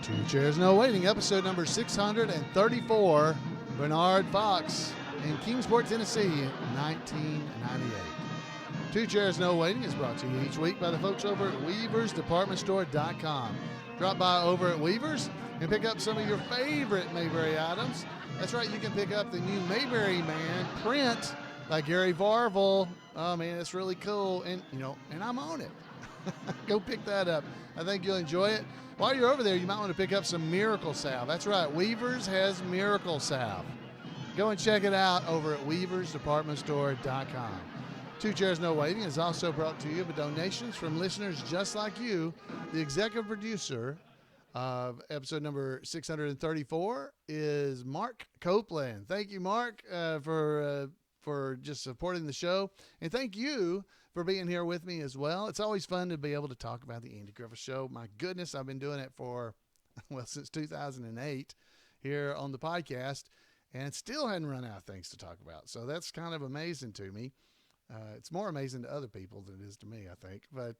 Two Chairs No Waiting, episode number 634, Bernard Fox in Kingsport, Tennessee, 1998. Two Chairs No Waiting is brought to you each week by the folks over at weaversdepartmentstore.com. Drop by over at Weavers and pick up some of your favorite Mayberry items. That's right, you can pick up the new Mayberry Man print by Gary Varvel. Oh man, it's really cool, and I'm on it. Go pick that up. I think you'll enjoy it. While you're over there, you might want to pick up some Miracle Salve. That's right, Weavers has Miracle Salve. Go and check it out over at weaversdepartmentstore.com. Two Chairs No Waiting is also brought to you by donations from listeners just like you. The executive producer of episode number 634 is Mark Copeland. Thank you, Mark, for just supporting the show. And thank you for being here with me as well. It's always fun to be able to talk about the Andy Griffith Show. My goodness, I've been doing it since 2008 here on the podcast, and still hadn't run out of things to talk about. So that's kind of amazing to me. It's more amazing to other people than it is to me, I think, but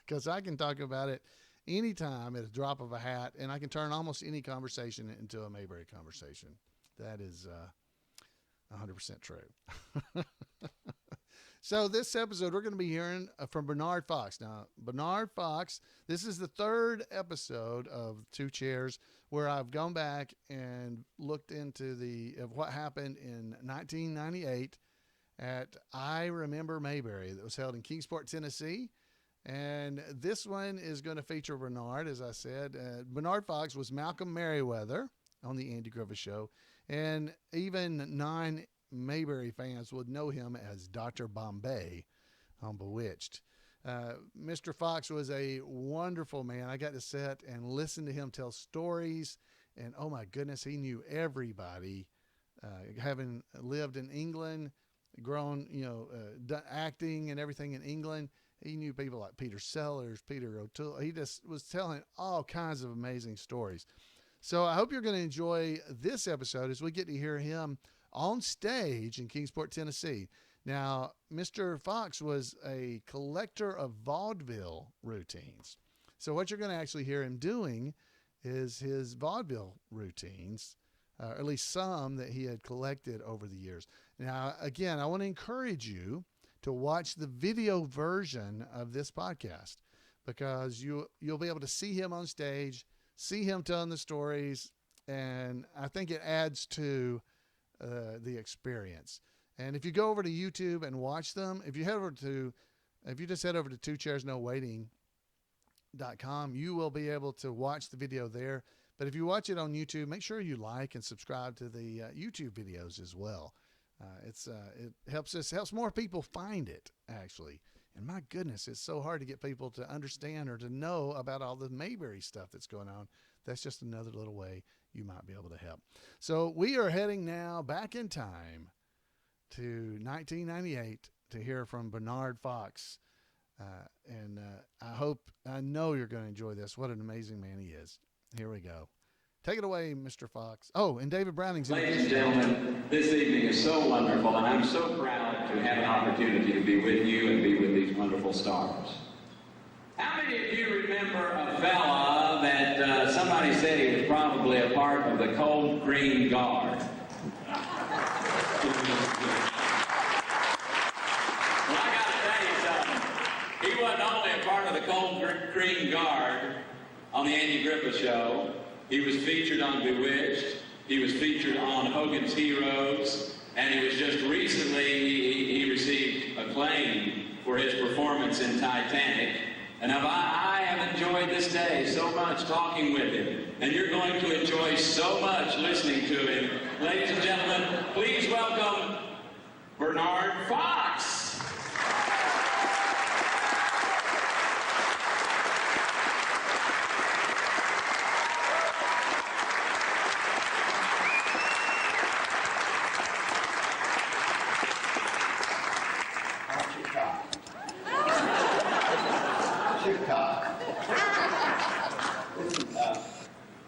because I can talk about it anytime at a drop of a hat, and I can turn almost any conversation into a Mayberry conversation. That is 100% true. So this episode, we're going to be hearing from Bernard Fox. Now, Bernard Fox, this is the third episode of Two Chairs where I've gone back and looked into what happened in 1998 at I Remember Mayberry that was held in Kingsport, Tennessee. And this one is going to feature Bernard, as I said. Bernard Fox was Malcolm Merriweather on the Andy Griffith Show, and even Mayberry fans would know him as Dr. Bombay on Bewitched. Mr. Fox was a wonderful man. I got to sit and listen to him tell stories, and oh my goodness, he knew everybody. Having lived in England, grown, done acting and everything in England, he knew people like Peter Sellers, Peter O'Toole. He just was telling all kinds of amazing stories. So I hope you're going to enjoy this episode as we get to hear him on stage in Kingsport, Tennessee. Now, Mr. Fox was a collector of vaudeville routines. So what you're going to actually hear him doing is his vaudeville routines, or at least some that he had collected over the years. Now, again, I want to encourage you to watch the video version of this podcast because you'll be able to see him on stage, see him telling the stories, and I think it adds to the experience. And if you go over to YouTube and watch them, if you just head over to twocairsnowaiting.com, you will be able to watch the video there. But if you watch it on YouTube, make sure you like and subscribe to the YouTube videos as well. It helps more people find it, actually. And my goodness, it's so hard to get people to understand or to know about all the Mayberry stuff that's going on. That's just another little way you might be able to help. So we are heading now back in time to 1998 to hear from Bernard Fox. I know you're going to enjoy this. What an amazing man he is. Here we go. Take it away, Mr. Fox. Oh, and David Browning's in Ladies and gentlemen, this evening is so wonderful, and I'm so proud to have an opportunity to be with you and be with these wonderful stars. How many of you remember a fella that somebody said he was probably a part of the Cold Green Guard? Well, I got to tell you something. He wasn't only a part of the Cold Green Guard on the Andy Griffith Show. He was featured on Bewitched. He was featured on Hogan's Heroes. And he was just recently, he received acclaim for his performance in Titanic. And I have enjoyed this day so much talking with him. And you're going to enjoy so much listening to him. Ladies and gentlemen, please welcome Bernard Fox.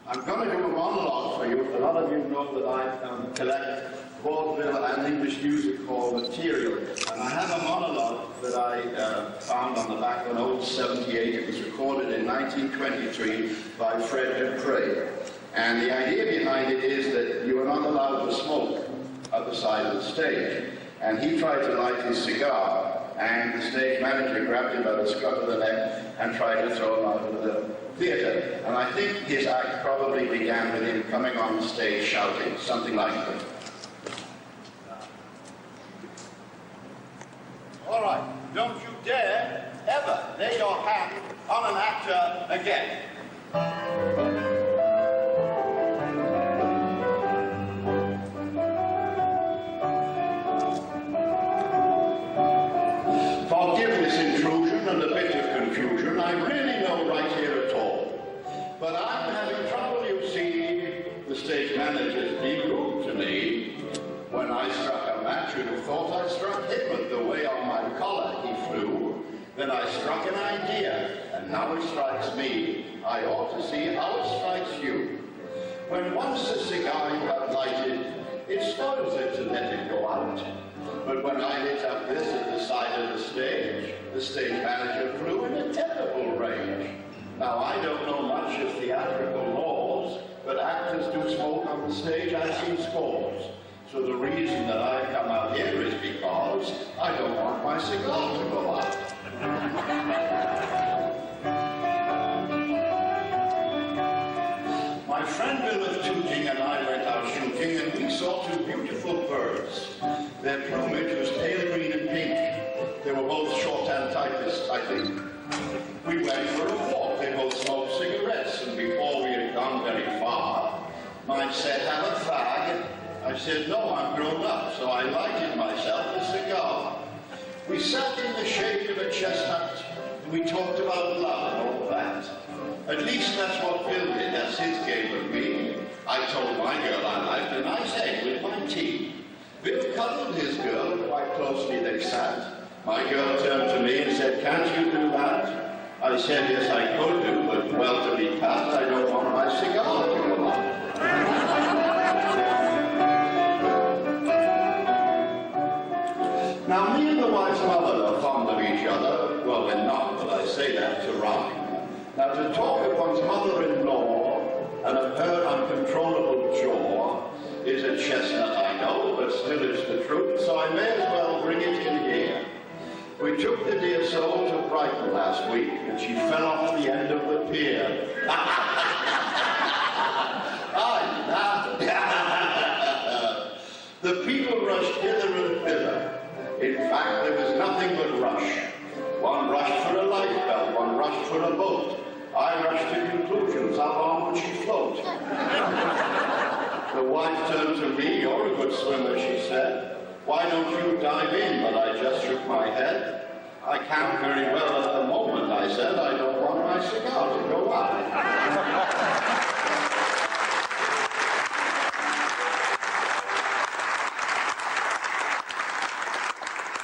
I'm going to do a monologue for you. A lot of you know that I collect vaudeville and English music hall material. And I have a monologue that I found on the back of an old 78. It was recorded in 1923 by Fred Dupre. And the idea behind it is that you are not allowed to smoke at the side of the stage. And he tried to light his cigar, and the stage manager grabbed him by the scruff of the neck and tried to throw him out of the theatre. And I think his act probably began with him coming on the stage shouting, something like that. All right, don't you dare ever lay your hand on an actor again. Forgive this intrusion and a bit of confusion. I'm really no right here at all. But I'm having trouble, you see. The stage manager's being rude to me. When I struck a match, you'd have thought I struck him, but the way on my collar he flew. Then I struck an idea, and now it strikes me. I ought to see how it strikes you. When once a cigar you have lighted, it spoils it to let it go out. But when I lit up this at the side of the stage manager flew in a terrible rage. Now, I don't know much of theatrical laws, but actors do smoke on the stage. I've seen scores. So the reason that I've come out here is because I don't want my cigar to go out. My friend Bill of Tooting and I went out shooting, and we saw two beautiful birds. Their plumage was pale green and pink. They were both shorthand typists, I think. We went for a walk. They both smoked cigarettes, and before we had gone very far, mine said, "Have a fag?" I said, "No, I'm grown up," so I lighted myself a cigar. We sat in the shade of a chestnut, and we talked about love and all that. At least that's what Bill did. That's his game of me. I told my girl I liked a nice egg with my tea. Bill cuddled his girl, quite closely they sat. My girl turned to me and said, "Can't you do that?" I said, "Yes, I could do, but well, to be pat, I don't want my cigar to go out." Now, me and the wife's mother are fond of each other. Well, we're not, but I say that to rhyme. Now, to talk of one's mother-in-law and of her uncontrollable jaw is a chestnut, I know, but still it's the truth, so I may as well bring it in here. We took the dear soul to Brighton last week, and she fell off the end of the pier. The people rushed hither and thither. In fact, there was nothing but rush. One rushed for a lifebelt, one rushed for a boat. I rushed to conclusions. How long would she float? The wife turned to me. "You're a good swimmer," she said. "Why don't you dive in?" But I just shook my head. "I can't very well at the moment," I said. "I don't want my cigar to go out."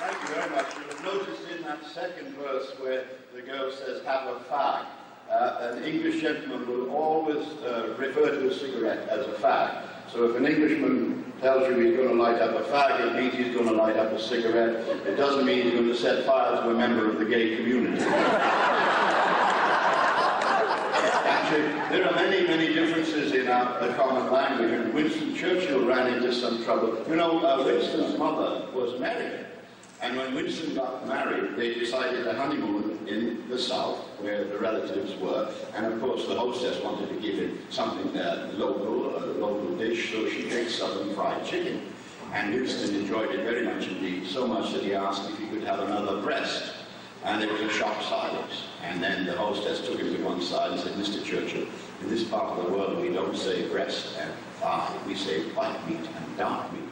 Thank you very much. You'll have noticed in that second verse where the girl says, "Have a fag," an English gentleman will always refer to a cigarette as a fag. So if an Englishman tells you he's going to light up a fag, it means he's going to light up a cigarette. It doesn't mean he's going to set fire to a member of the gay community. Actually, there are many, many differences in the common language, and Winston Churchill ran into some trouble. You know, Winston's mother was married. And when Winston got married, they decided to honeymoon in the south, where the relatives were. And of course, the hostess wanted to give him something local, a local dish, so she baked southern fried chicken. And Winston enjoyed it very much indeed, so much that he asked if he could have another breast. And there was a shocked silence. And then the hostess took him to one side and said, "Mr. Churchill, in this part of the world, we don't say breast and thigh. We say white meat and dark meat."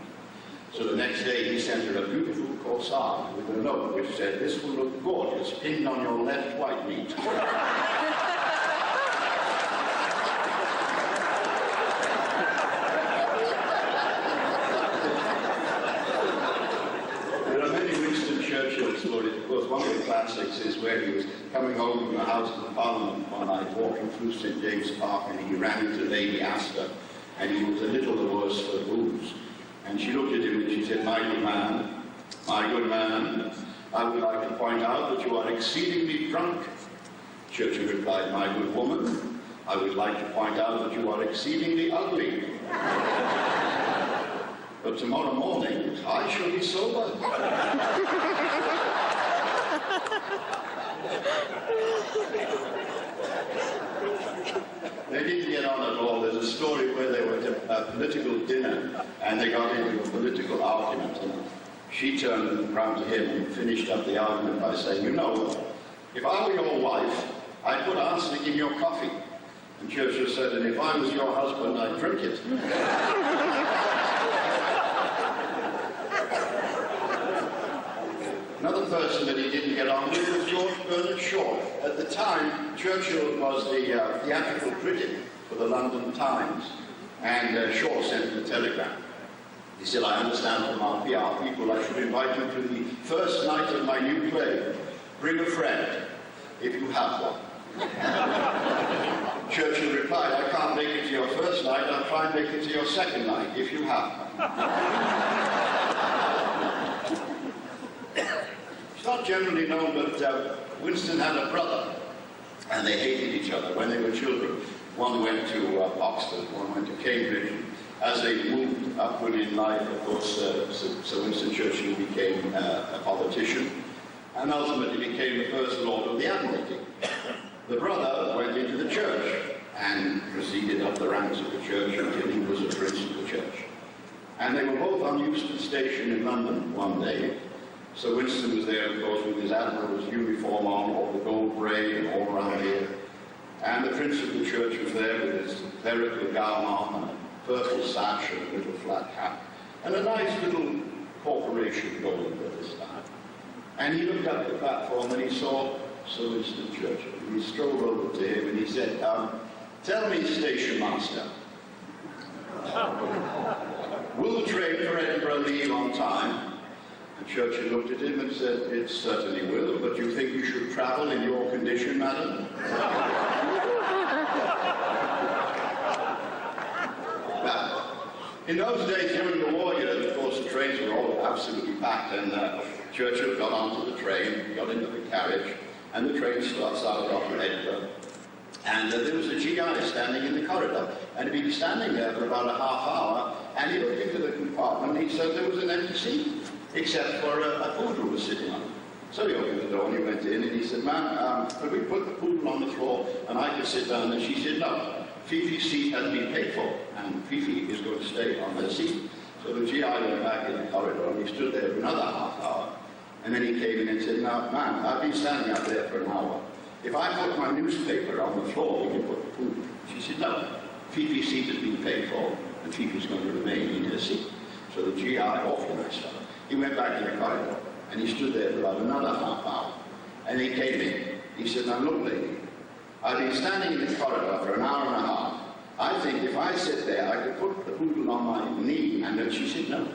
So the next day he sent her a beautiful corsage with a note which said, "This will look gorgeous, pinned on your left white meat." There are many Winston Churchill stories. Of course, one of the classics is where he was coming home from the House of Parliament one night, walking through St. James' Park, and he ran into Lady Astor, and he was a little the worse for booze. And she looked at him and she said, my good man, I would like to point out that you are exceedingly drunk. Churchill replied, my good woman, I would like to point out that you are exceedingly ugly. But tomorrow morning, I shall be sober. They didn't get on at all. There's a story where they were at a political dinner and they got into a political argument. And she turned round to him and finished up the argument by saying, you know, if I were your wife, I'd put arsenic in your coffee. And Churchill said, and if I was your husband, I'd drink it. Another person that he didn't get on with was George Bernard Shaw. At the time, Churchill was the theatrical critic for the London Times, and Shaw sent him a telegram. He said, I understand from our PR people I should invite you to the first night of my new play. Bring a friend, if you have one. Churchill replied, I can't make it to your first night, I'll try and make it to your second night, if you have one. It's not generally known, but Winston had a brother, and they hated each other when they were children. One went to Oxford, one went to Cambridge. As they moved upward in life, of course, Sir Winston Churchill became a politician, and ultimately became the First Lord of the Admiralty. The brother went into the church, and proceeded up the ranks of the church until he was a prince of the church. And they were both on Euston Station in London one day. So Winston was there, of course, with his admiral's uniform on, all the gold braid and all around here. And the Prince of the Church was there with his clerical gown on and a purple sash and a little flat hat. And a nice little corporation going at this time. And he looked up the platform and he saw Sir Winston Churchill. He strolled over to him and he said, tell me, station master, will the train for Edinburgh leave on time? And Churchill looked at him and said, it certainly will, but you think you should travel in your condition, madam? Now, in those days, during the war years, of course, the trains were all absolutely packed, and Churchill got onto the train, got into the carriage, and the train started off from Edinburgh. And there was a GI standing in the corridor, and he'd been standing there for about a half hour, and he looked into the compartment, and he said there was an empty seat, except for a poodle was sitting on it. So he opened the door and he went in and he said, ma'am, could we put the poodle on the floor and I could sit down? And she said, no, Fifi's seat has been paid for and Fifi is going to stay on her seat. So the GI went back in the corridor and he stood there for another half hour. And then he came in and said, now, ma'am, I've been standing out there for an hour. If I put my newspaper on the floor, will you put the poodle? She said, no, Fifi's seat has been paid for and Fifi's going to remain in her seat. So the GI, awfully nice fellow. He went back in the corridor, and he stood there for about another half hour. And he came in. He said, now look, lady, I've been standing in the corridor for an hour and a half. I think if I sit there, I could put the poodle on my knee. And then she said, no,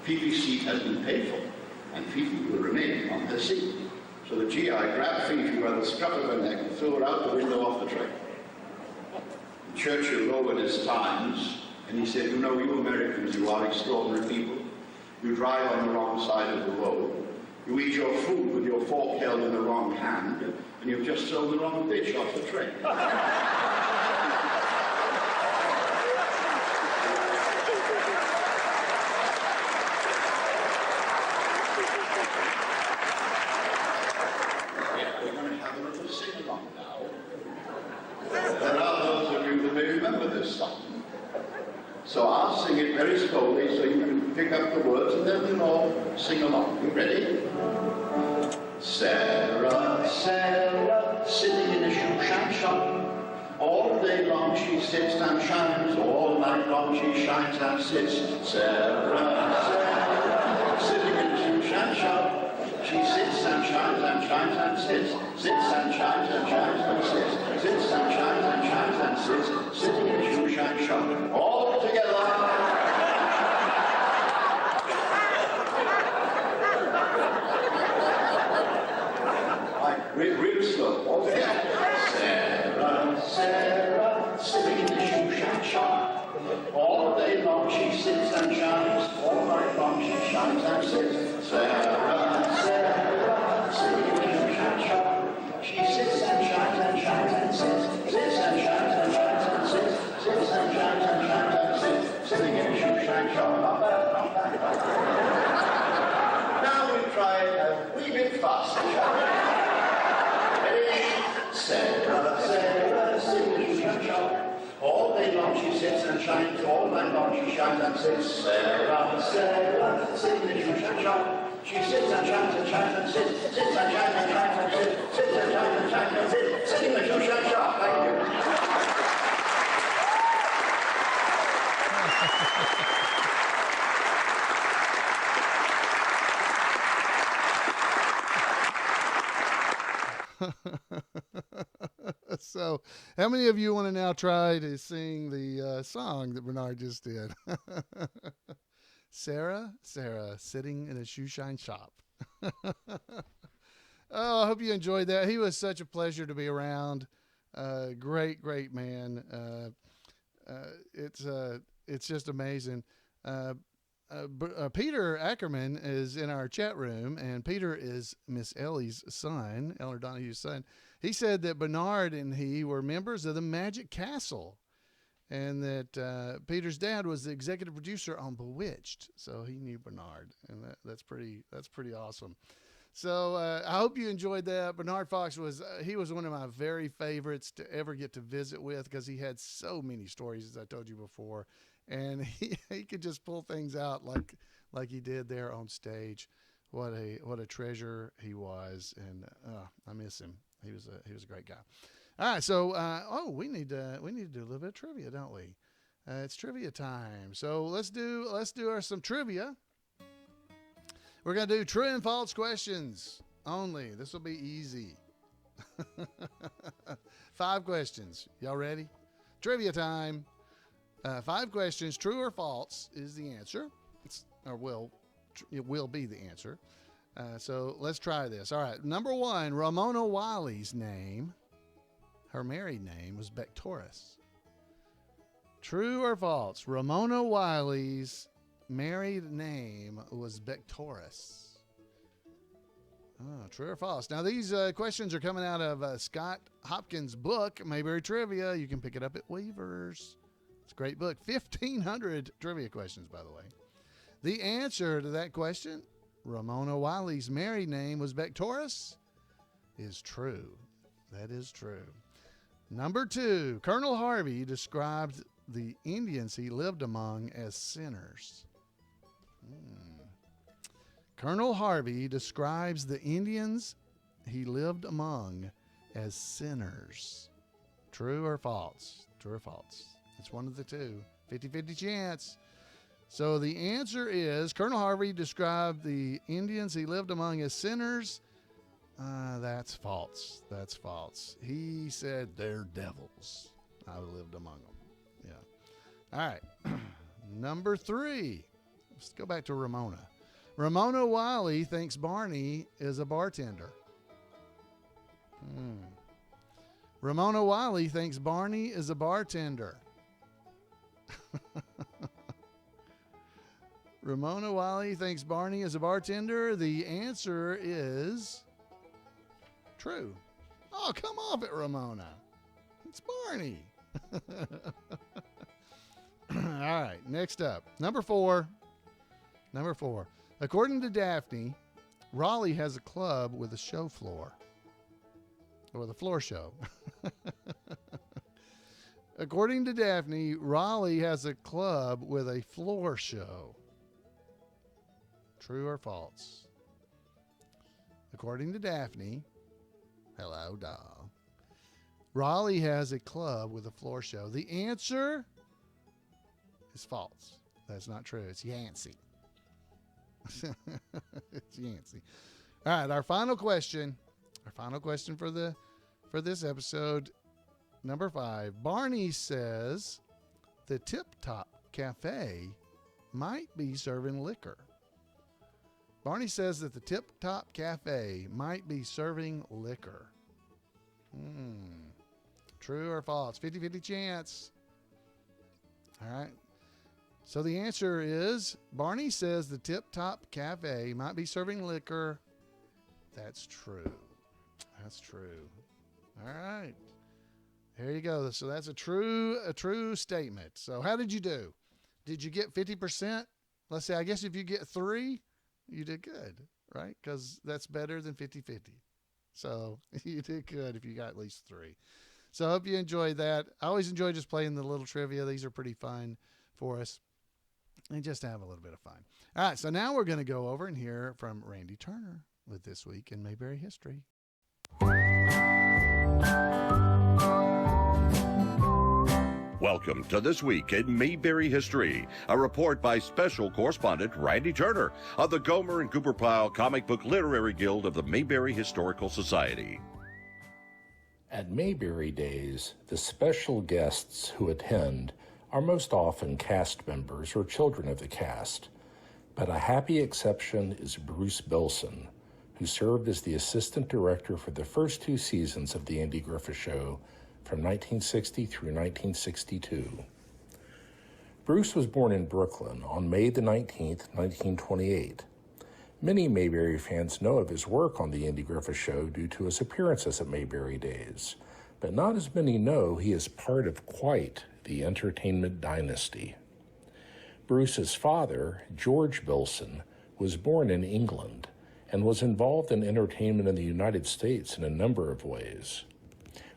Fifi's seat has been paid for, and Fifi will remain on her seat. So the GI grabbed Fifi by the scruff of her neck and threw her out the window off the train. Churchill lowered his Times, and he said, you know, you Americans, you are extraordinary people. You drive on the wrong side of the road. You eat your food with your fork held in the wrong hand, and you've just thrown the wrong bitch off the train. We're going to have a little sing-along now. There are those of you that may remember this song. So I'll sing it very slowly so you can pick up the words and then we'll all sing along. You ready? Sarah, Sarah, sitting in a shoe-shine shop. All day long she sits and shines, all night long she shines and sits. Sarah, Sarah, sitting in a shoe-shine shop. She sits and shines and sits. Sits and shines and sits. Sits and shines and sits. Sitting in a shoe-shine shop. All together. Real slow. All together. Sarah, Sarah, sitting in the shoe-shine shop. All day long she sits and shines. shop. All day long she sits and shines, all night long she shines and sits. Sarah, Sarah, sitting in the shoe shine shop. She sits and shines and sits, sits and shines and sits, sits and shines and sits, sitting in the shoe shine shop. Thank you. So, how many of you want to now try to sing the song that Bernard just did? Sarah, sitting in a shoe shine shop. Oh, I hope you enjoyed that. He was such a pleasure to be around. Great man. It's just amazing. Peter Ackerman is in our chat room, and Peter is Miss Ellie's son, Eleanor Donahue's son. He said that Bernard and he were members of the Magic Castle, and that Peter's dad was the executive producer on Bewitched, so he knew Bernard, and that's pretty awesome. So I hope you enjoyed that. Bernard Fox was one of my very favorites to ever get to visit with, because he had so many stories, as I told you before, and he could just pull things out like he did there on stage. What a treasure he was, and I miss him. He was a great guy. All right, so we need to do a little bit of trivia, don't we? It's trivia time. So let's do some trivia. We're gonna do true and false questions only. This will be easy. 5 questions. Y'all ready? Trivia time. 5 questions. True or false is the answer. It will be the answer. So let's try this. All right. Number 1, Ramona Wiley's name, her married name, was Bectoris. True or false? Ramona Wiley's married name was Bectoris. Oh, true or false? Now, these questions are coming out of Scott Hopkins' book, Mayberry Trivia. You can pick it up at Weaver's. It's a great book. 1,500 trivia questions, by the way. The answer to that question, Ramona Wiley's married name was Bectoris, is true. That is true. Number 2, Colonel Harvey described the Indians he lived among as sinners. Colonel Harvey describes the Indians he lived among as sinners. True or false? True or false? It's one of the two. 50-50 chance. So the answer is Colonel Harvey described the Indians he lived among as sinners. That's false. That's false. He said they're devils. I lived among them. Yeah. All right. Number 3. Let's go back to Ramona. Ramona Wiley thinks Barney is a bartender. Ramona Wiley thinks Barney is a bartender. Ramona Wiley thinks Barney is a bartender. The answer is true. Oh, come off it, Ramona. It's Barney. All right, next up. Number 4. According to Daphne, Raleigh has a club with a show floor. Or the floor show. According to Daphne, Raleigh has a club with a floor show. True or false? According to Daphne, hello, doll. Raleigh has a club with a floor show. The answer is false. That's not true. It's Yancey. It's Yancey. All right, our final question for this episode, number 5. Barney says the Tip Top Cafe might be serving liquor. Barney says that the Tip Top Cafe might be serving liquor. True or false? 50-50 chance. All right. So the answer is Barney says the Tip Top Cafe might be serving liquor. That's true. That's true. All right. There you go. So that's a true statement. So how did you do? Did you get 50%? Let's say, I guess if you get 3, you did good, right? Because that's better than 50-50. So you did good if you got at least 3. So I hope you enjoyed that. I always enjoy just playing the little trivia. These are pretty fun for us and just to have a little bit of fun. All right, so now we're going to go over and hear from Randy Turner with This Week in Mayberry History. Welcome to This Week in Mayberry History, a report by special correspondent Randy Turner of the Gomer and Cooper Pyle Comic Book Literary Guild of the Mayberry Historical Society. At Mayberry Days, the special guests who attend are most often cast members or children of the cast, but a happy exception is Bruce Bilson, who served as the assistant director for the first 2 seasons of The Andy Griffith Show from 1960 through 1962. Bruce was born in Brooklyn on May the 19th, 1928. Many Mayberry fans know of his work on The Andy Griffith Show due to his appearances at Mayberry Days, but not as many know he is part of quite the entertainment dynasty. Bruce's father, George Bilson, was born in England and was involved in entertainment in the United States in a number of ways.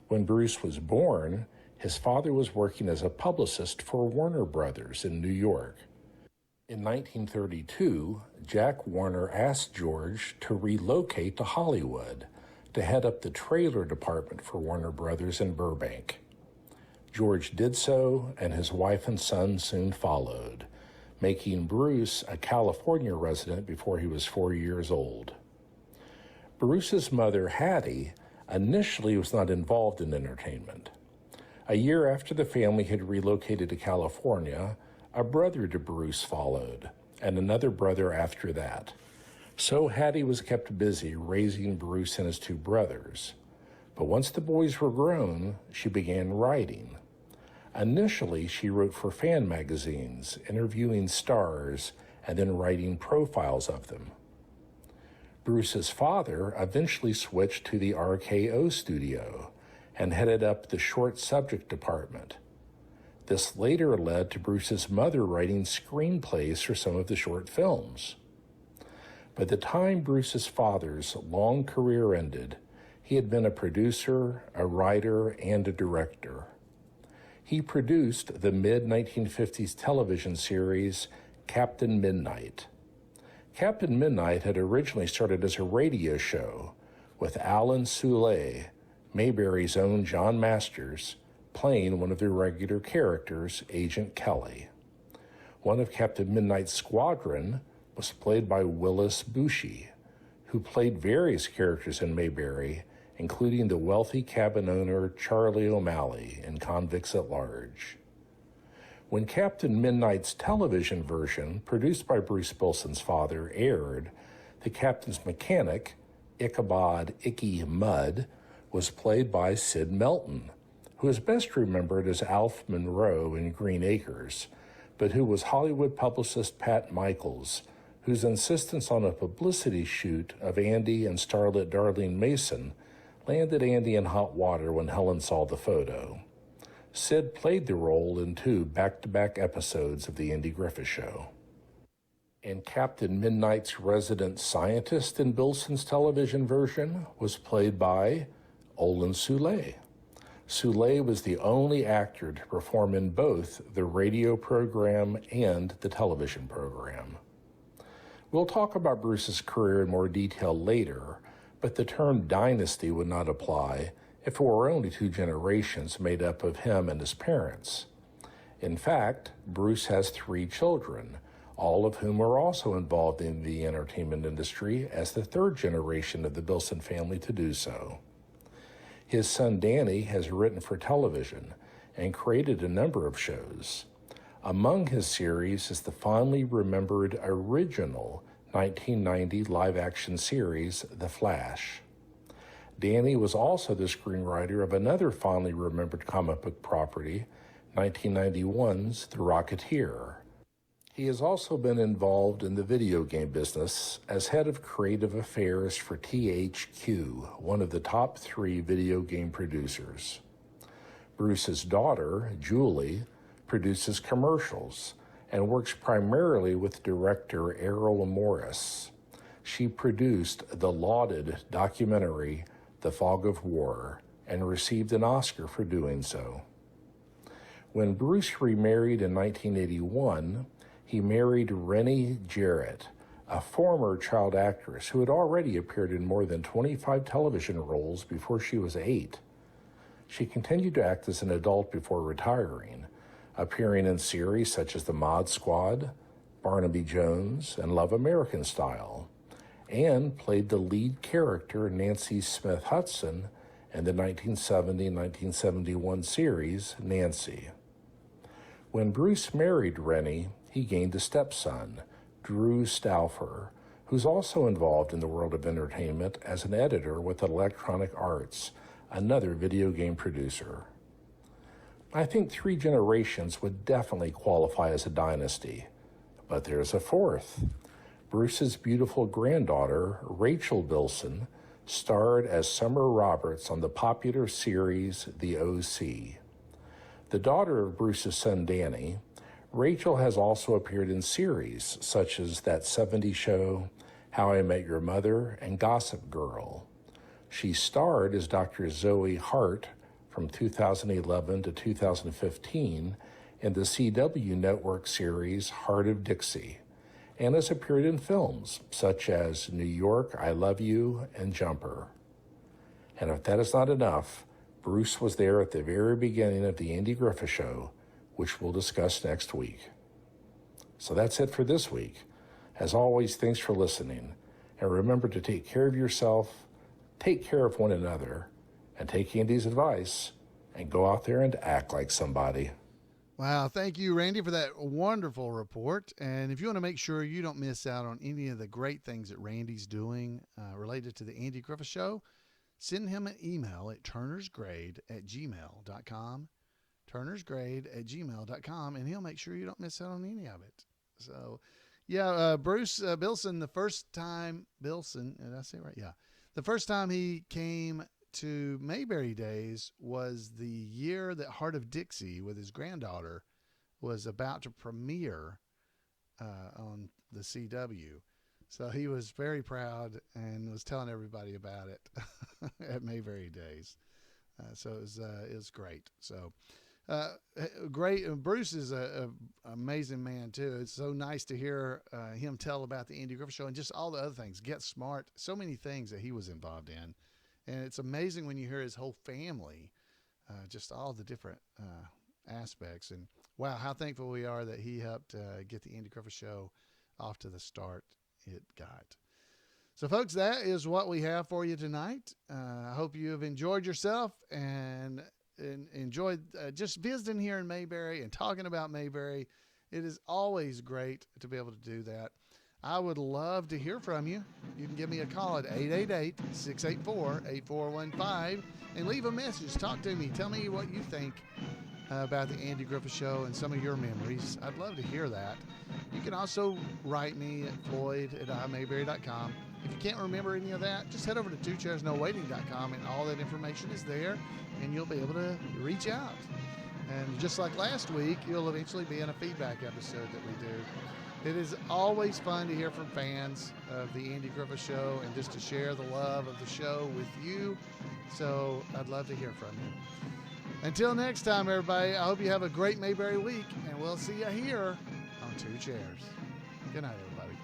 When Bruce was born, his father was working as a publicist for Warner Brothers in New York. In 1932, Jack Warner asked George to relocate to Hollywood to head up the trailer department for Warner Brothers in Burbank. George did so, and his wife and son soon followed, making Bruce a California resident before he was 4 years old. Bruce's mother, Hattie, initially was not involved in entertainment. A year after the family had relocated to California, a brother to Bruce followed, and another brother after that. So Hattie was kept busy raising Bruce and his 2 brothers. But once the boys were grown, she began writing. Initially, she wrote for fan magazines, interviewing stars, and then writing profiles of them. Bruce's father eventually switched to the RKO studio and headed up the short subject department. This later led to Bruce's mother writing screenplays for some of the short films. By the time Bruce's father's long career ended, he had been a producer, a writer, and a director. He produced the mid-1950s television series Captain Midnight. Captain Midnight had originally started as a radio show with Alan Soule, Mayberry's own John Masters, playing one of the regular characters, Agent Kelly. One of Captain Midnight's squadron was played by Willis Bushey, who played various characters in Mayberry, including the wealthy cabin owner Charlie O'Malley in Convicts at Large. When Captain Midnight's television version, produced by Bruce Bilson's father, aired, the captain's mechanic, Ichabod Icky Mudd, was played by Sid Melton, who is best remembered as Alf Monroe in Green Acres, but who was Hollywood publicist Pat Michaels, whose insistence on a publicity shoot of Andy and starlet Darlene Mason landed Andy in hot water when Helen saw the photo. Sid played the role in 2 back-to-back episodes of The Andy Griffith Show. And Captain Midnight's resident scientist in Bilson's television version was played by Olin Soule. Soule was the only actor to perform in both the radio program and the television program. We'll talk about Bruce's career in more detail later, but the term dynasty would not apply if it were only 2 generations made up of him and his parents. In fact, Bruce has 3 children, all of whom are also involved in the entertainment industry as the 3rd generation of the Bilson family to do so. His son Danny has written for television and created a number of shows. Among his series is the fondly remembered original 1990 live-action series, The Flash. Danny was also the screenwriter of another fondly remembered comic book property, 1991's The Rocketeer. He has also been involved in the video game business as head of creative affairs for THQ, one of the top 3 video game producers. Bruce's daughter, Julie, produces commercials and works primarily with director Errol Morris. She produced the lauded documentary The Fog of War and received an Oscar for doing so. When Bruce remarried in 1981, he married Rennie Jarrett, a former child actress who had already appeared in more than 25 television roles before she was 8. She continued to act as an adult before retiring, appearing in series such as The Mod Squad, Barnaby Jones, and Love American Style, and played the lead character Nancy Smith Hudson in the 1970-1971 series Nancy. When Bruce married Rennie, he gained a stepson, Drew Stauffer, who's also involved in the world of entertainment as an editor with Electronic Arts, another video game producer. I think 3 generations would definitely qualify as a dynasty, but there's a 4th. Bruce's beautiful granddaughter, Rachel Bilson, starred as Summer Roberts on the popular series The O.C. The daughter of Bruce's son Danny, Rachel has also appeared in series such as That 70s Show, How I Met Your Mother, and Gossip Girl. She starred as Dr. Zoe Hart from 2011 to 2015 in the CW network series Heart of Dixie, and has appeared in films such as New York, I Love You, and Jumper. And if that is not enough, Bruce was there at the very beginning of the Andy Griffith Show, which we'll discuss next week. So that's it for this week. As always, thanks for listening, and remember to take care of yourself, take care of one another, and take Andy's advice, and go out there and act like somebody. Wow, thank you, Randy, for that wonderful report. And if you want to make sure you don't miss out on any of the great things that Randy's doing related to the Andy Griffith Show, send him an email at turnersgrade@gmail.com, turnersgrade@gmail.com, and he'll make sure you don't miss out on any of it. So, yeah, Bruce Bilson, the first time, Bilson, did I say it right? Yeah. The first time he came to Mayberry Days was the year that Heart of Dixie with his granddaughter was about to premiere on the CW. So he was very proud and was telling everybody about it at Mayberry Days. So it was great. So great. Bruce is an amazing man too. It's so nice to hear him tell about the Andy Griffith Show and just all the other things. Get Smart, so many things that he was involved in. And it's amazing when you hear his whole family, just all the different aspects. And wow, how thankful we are that he helped get the Andy Griffith Show off to the start it got. So, folks, that is what we have for you tonight. I hope you have enjoyed yourself and enjoyed just visiting here in Mayberry and talking about Mayberry. It is always great to be able to do that. I would love to hear from you. You can give me a call at 888-684-8415 and leave a message. Talk to me. Tell me what you think about the Andy Griffith Show and some of your memories. I'd love to hear that. You can also write me at floyd@imayberry.com. If you can't remember any of that, just head over to twocairsnowaiting.com and all that information is there, and you'll be able to reach out. And just like last week, you'll eventually be in a feedback episode that we do. It is always fun to hear from fans of the Andy Griffith Show and just to share the love of the show with you. So I'd love to hear from you. Until next time, everybody, I hope you have a great Mayberry week, and we'll see you here on Two Chairs. Good night, everybody.